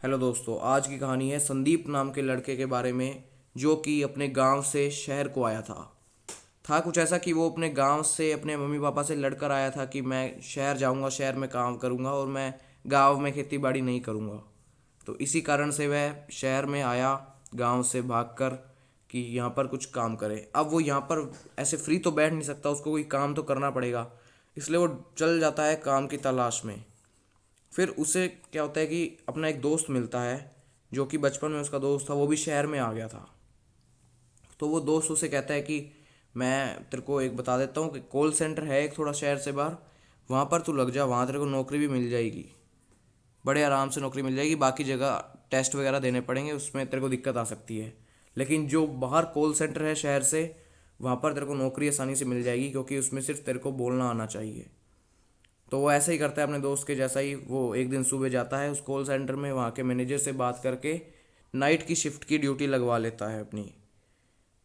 Hello दोस्तों, आज की कहानी है संदीप नाम के लड़के के बारे में जो कि अपने गांव से शहर को आया था कुछ ऐसा कि वो अपने गांव से अपने मम्मी पापा से लड़कर आया था कि मैं शहर जाऊंगा, शहर में काम करूंगा और मैं गांव में खेती बाड़ी नहीं करूंगा। तो इसी कारण से वह शहर में आया गांव से भागकर कि यहाँ पर कुछ काम करे। अब वो यहाँ पर ऐसे फ्री तो बैठ नहीं सकता, उसको कोई काम तो करना पड़ेगा। इसलिए वो चल जाता है काम की तलाश में। फिर उसे क्या होता है कि अपना एक दोस्त मिलता है जो कि बचपन में उसका दोस्त था, वो भी शहर में आ गया था। तो वो दोस्त उसे कहता है कि मैं तेरे को एक बता देता हूँ कि कॉल सेंटर है एक थोड़ा शहर से बाहर, वहाँ पर तू लग जा, वहाँ तेरे को नौकरी भी मिल जाएगी, बड़े आराम से नौकरी मिल जाएगी। बाकी जगह टेस्ट वगैरह देने पड़ेंगे, उसमें तेरे को दिक्कत आ सकती है, लेकिन जो बाहर कॉल सेंटर है शहर से, वहाँ पर तेरे को नौकरी आसानी से मिल जाएगी क्योंकि उसमें सिर्फ तेरे को बोलना आना चाहिए। तो वो ऐसा ही करता है अपने दोस्त के जैसा ही। वो एक दिन सुबह जाता है उस कॉल सेंटर में, वहाँ के मैनेजर से बात करके नाइट की शिफ्ट की ड्यूटी लगवा लेता है अपनी।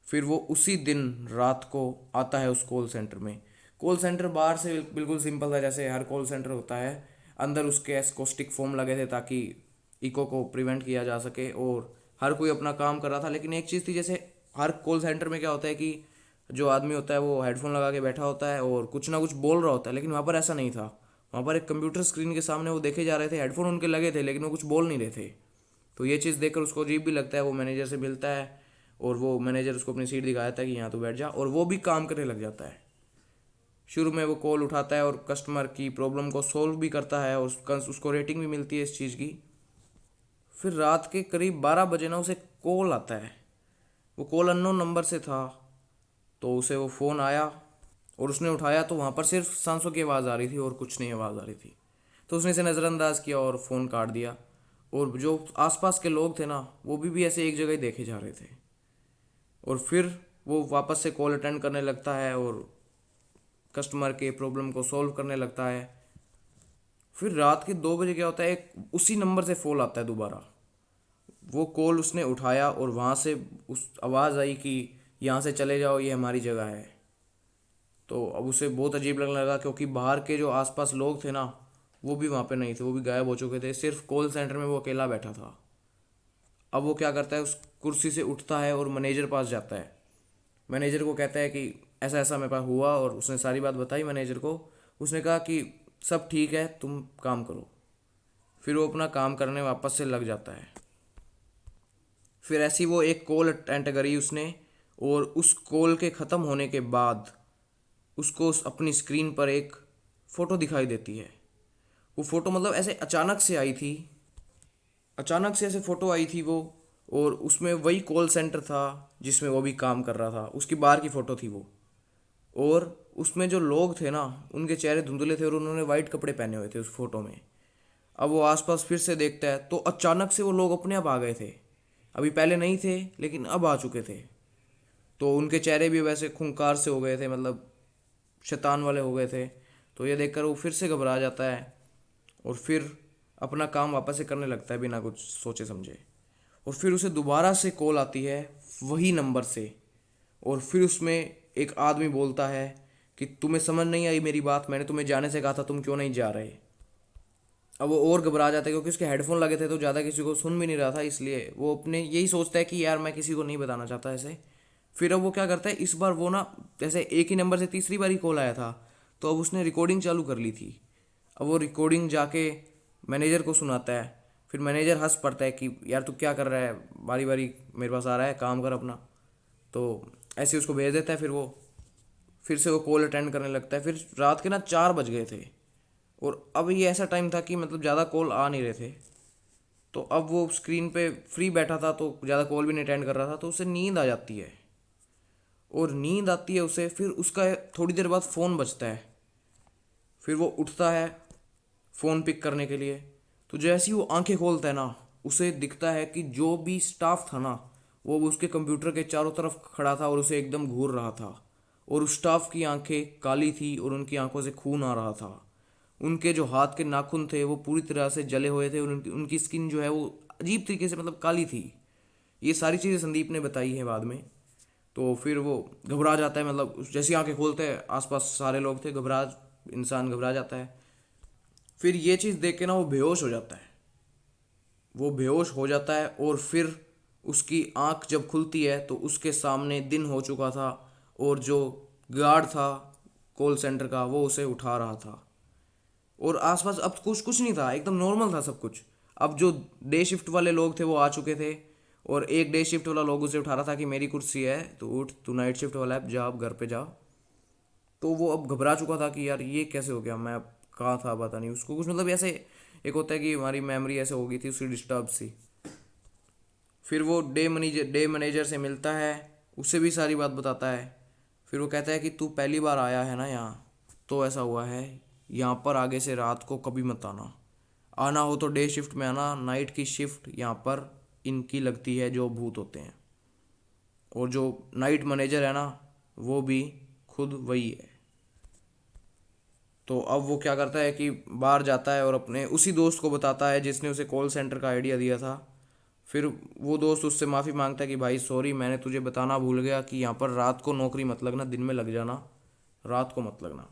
फिर वो उसी दिन रात को आता है उस कॉल सेंटर में। कॉल सेंटर बाहर से बिल्कुल सिंपल था, जैसे हर कॉल सेंटर होता है। अंदर उसके एस्कोस्टिक फोम लगे थे ताकि इको को प्रिवेंट किया जा सके, और हर कोई अपना काम कर रहा था। लेकिन एक चीज़ थी, जैसे हर कॉल सेंटर में क्या होता है कि जो आदमी होता है वो हेडफोन लगा के बैठा होता है और कुछ ना कुछ बोल रहा होता है, लेकिन वहाँ पर ऐसा नहीं था। वहाँ पर एक कंप्यूटर स्क्रीन के सामने वो देखे जा रहे थे, हेडफोन उनके लगे थे लेकिन वो कुछ बोल नहीं रहे थे। तो ये चीज़ देखकर उसको अजीब भी लगता है। वो मैनेजर से मिलता है और वो मैनेजर उसको अपनी सीट दिखाता है कि यहाँ तो बैठ जा, और वो भी काम करने लग जाता है। शुरू में वो कॉल उठाता है और कस्टमर की प्रॉब्लम को सोल्व भी करता है, और उसको रेटिंग भी मिलती है इस चीज़ की। फिर रात के करीब 12 बजे ना उसे कॉल आता है। वो कॉल अननोन नंबर से था, तो उसे वो फ़ोन आया और उसने उठाया तो वहाँ पर सिर्फ सांसों की आवाज़ आ रही थी और कुछ नहीं आवाज़ आ रही थी। तो उसने इसे नज़रअंदाज किया और फ़ोन काट दिया। और जो आसपास के लोग थे ना, वो भी ऐसे एक जगह ही देखे जा रहे थे। और फिर वो वापस से कॉल अटेंड करने लगता है और कस्टमर के प्रॉब्लम को सॉल्व करने लगता है। फिर रात के 2 बजे क्या होता है, एक उसी नंबर से फ़ोन आता है दोबारा। वो कॉल उसने उठाया और वहाँ से उस आवाज़ आई कि यहाँ से चले जाओ, ये हमारी जगह है। तो अब उसे बहुत अजीब लगने लगा क्योंकि बाहर के जो आसपास लोग थे ना, वो भी वहाँ पे नहीं थे, वो भी गायब हो चुके थे। सिर्फ कॉल सेंटर में वो अकेला बैठा था। अब वो क्या करता है, उस कुर्सी से उठता है और मैनेजर पास जाता है। मैनेजर को कहता है कि ऐसा ऐसा मेरे पास हुआ, और उसने सारी बात बताई मैनेजर को। उसने कहा कि सब ठीक है, तुम काम करो। फिर वो अपना काम करने वापस से लग जाता है। फिर ऐसी वो एक कॉल अटेंड करी उसने, और उस कॉल के ख़त्म होने के बाद उसको अपनी स्क्रीन पर एक फ़ोटो दिखाई देती है। वो फ़ोटो मतलब ऐसे अचानक से आई थी, अचानक से ऐसे फ़ोटो आई थी वो। और उसमें वही कॉल सेंटर था जिसमें वो भी काम कर रहा था, उसकी बाहर की फ़ोटो थी वो। और उसमें जो लोग थे ना, उनके चेहरे धुंधले थे और उन्होंने वाइट कपड़े पहने हुए थे उस फोटो में। अब वो आसपास फिर से देखता है तो अचानक से वो लोग अपने आप आ गए थे। अभी पहले नहीं थे लेकिन अब आ चुके थे। तो उनके चेहरे भी वैसे खूंखार से हो गए थे, मतलब शैतान वाले हो गए थे। तो ये देखकर वो फिर से घबरा जाता है और फिर अपना काम वापस से करने लगता है बिना कुछ सोचे समझे। और फिर उसे दोबारा से कॉल आती है वही नंबर से, और फिर उसमें एक आदमी बोलता है कि तुम्हें समझ नहीं आई मेरी बात, मैंने तुम्हें जाने से कहा था, तुम क्यों नहीं जा रहे। अब वो और घबरा जाता है क्योंकि उसके हेडफोन लगे थे तो ज़्यादा किसी को सुन भी नहीं रहा था, इसलिए वो अपने यही सोचता है कि यार मैं किसी को नहीं बताना चाहता ऐसे। फिर अब वो क्या करता है, इस बार वो ना, जैसे एक ही नंबर से तीसरी बार ही कॉल आया था, तो अब उसने रिकॉर्डिंग चालू कर ली थी। अब वो रिकॉर्डिंग जाके मैनेजर को सुनाता है। फिर मैनेजर हंस पड़ता है कि यार तू क्या कर रहा है, बारी बारी मेरे पास आ रहा है, काम कर अपना। तो ऐसे उसको भेज देता है। फिर वो फिर से वो कॉल अटेंड करने लगता है। फिर रात के ना 4 बज गए थे, और अब ये ऐसा टाइम था कि मतलब ज़्यादा कॉल आ नहीं रहे थे। तो अब वो स्क्रीन पे फ्री बैठा था तो ज़्यादा कॉल भी नहीं अटेंड कर रहा था, तो उसे नींद आ जाती है। और नींद आती है उसे, फिर उसका थोड़ी देर बाद फ़ोन बजता है। फिर वो उठता है फ़ोन पिक करने के लिए। तो जैसे ही वो आंखें खोलता है ना, उसे दिखता है कि जो भी स्टाफ था ना, वो उसके कंप्यूटर के चारों तरफ खड़ा था और उसे एकदम घूर रहा था। और उस स्टाफ की आंखें काली थी और उनकी आंखों से खून आ रहा था। उनके जो हाथ के नाखून थे वो पूरी तरह से जले हुए थे, और उनकी स्किन जो है वो अजीब तरीके से मतलब काली थी। ये सारी चीज़ें संदीप ने बताई हैं बाद में। तो फिर वो घबरा जाता है, मतलब जैसी आंखें खोलते हैं आसपास सारे लोग थे, इंसान घबरा जाता है। फिर ये चीज़ देख के ना वो बेहोश हो जाता है। वो बेहोश हो जाता है और फिर उसकी आंख जब खुलती है तो उसके सामने दिन हो चुका था और जो गार्ड था कॉल सेंटर का वो उसे उठा रहा था। और आसपास अब कुछ कुछ नहीं था, एकदम नॉर्मल था सब कुछ। अब जो डे शिफ्ट वाले लोग थे वो आ चुके थे और एक डे शिफ्ट वाला लोग उसे उठा रहा था कि मेरी कुर्सी है तो उठ, तू नाइट शिफ्ट वाला है, जा अब घर पे जा। तो वो अब घबरा चुका था कि यार ये कैसे हो गया, मैं अब कहाँ था पता नहीं उसको कुछ, मतलब ऐसे एक होता है कि हमारी मेमोरी ऐसे हो गई थी उसकी डिस्टर्ब सी। फिर वो डे मैनेजर से मिलता है, उससे भी सारी बात बताता है। फिर वो कहता है कि तू पहली बार आया है ना यहाँ, तो ऐसा हुआ है, यहाँ पर आगे से रात को कभी मत आना, आना हो तो डे शिफ्ट में आना, नाइट की शिफ्ट यहाँ पर इनकी लगती है जो भूत होते हैं। और जो नाइट मैनेजर है ना वो भी खुद वही है। तो अब वो क्या करता है कि बाहर जाता है और अपने उसी दोस्त को बताता है जिसने उसे कॉल सेंटर का आइडिया दिया था। फिर वो दोस्त उससे माफ़ी मांगता है कि भाई सॉरी, मैंने तुझे बताना भूल गया कि यहाँ पर रात को नौकरी मत लगना, दिन में लग जाना, रात को मत लगना।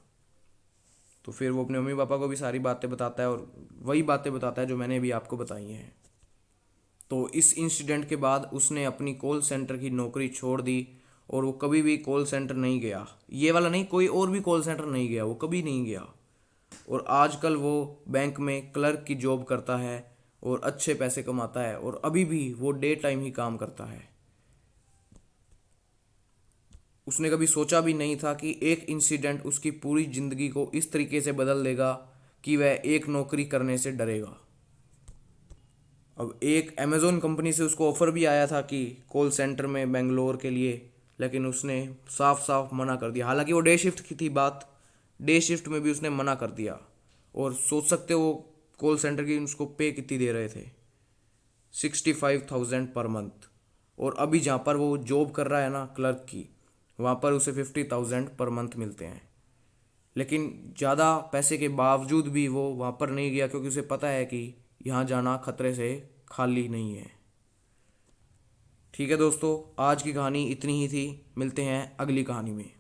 तो फिर वो अपने मम्मी पापा को भी सारी बातें बताता है और वही बातें बताता है जो मैंने अभी आपको बताई हैं। तो इस इंसिडेंट के बाद उसने अपनी कॉल सेंटर की नौकरी छोड़ दी और वो कभी भी कॉल सेंटर नहीं गया, ये वाला नहीं, कोई और भी कॉल सेंटर नहीं गया, वो कभी नहीं गया। और आजकल वो बैंक में क्लर्क की जॉब करता है और अच्छे पैसे कमाता है और अभी भी वो डे टाइम ही काम करता है। उसने कभी सोचा भी नहीं था कि एक इंसिडेंट उसकी पूरी ज़िंदगी को इस तरीके से बदल देगा कि वह एक नौकरी करने से डरेगा। अब एक अमेज़ोन कंपनी से उसको ऑफ़र भी आया था कि कॉल सेंटर में बेंगलोर के लिए, लेकिन उसने साफ साफ मना कर दिया। हालांकि वो डे शिफ्ट की थी बात, डे शिफ्ट में भी उसने मना कर दिया। और सोच सकते हो कॉल सेंटर की उसको पे कितनी दे रहे थे, 65,000 पर मंथ। और अभी जहाँ पर वो जॉब कर रहा है ना क्लर्क की, वहाँ पर उसे 50,000 पर मंथ मिलते हैं। लेकिन ज़्यादा पैसे के बावजूद भी वो वहाँ पर नहीं गया क्योंकि उसे पता है कि यहाँ जाना खतरे से खाली नहीं है। ठीक है दोस्तों, आज की कहानी इतनी ही थी, मिलते हैं अगली कहानी में।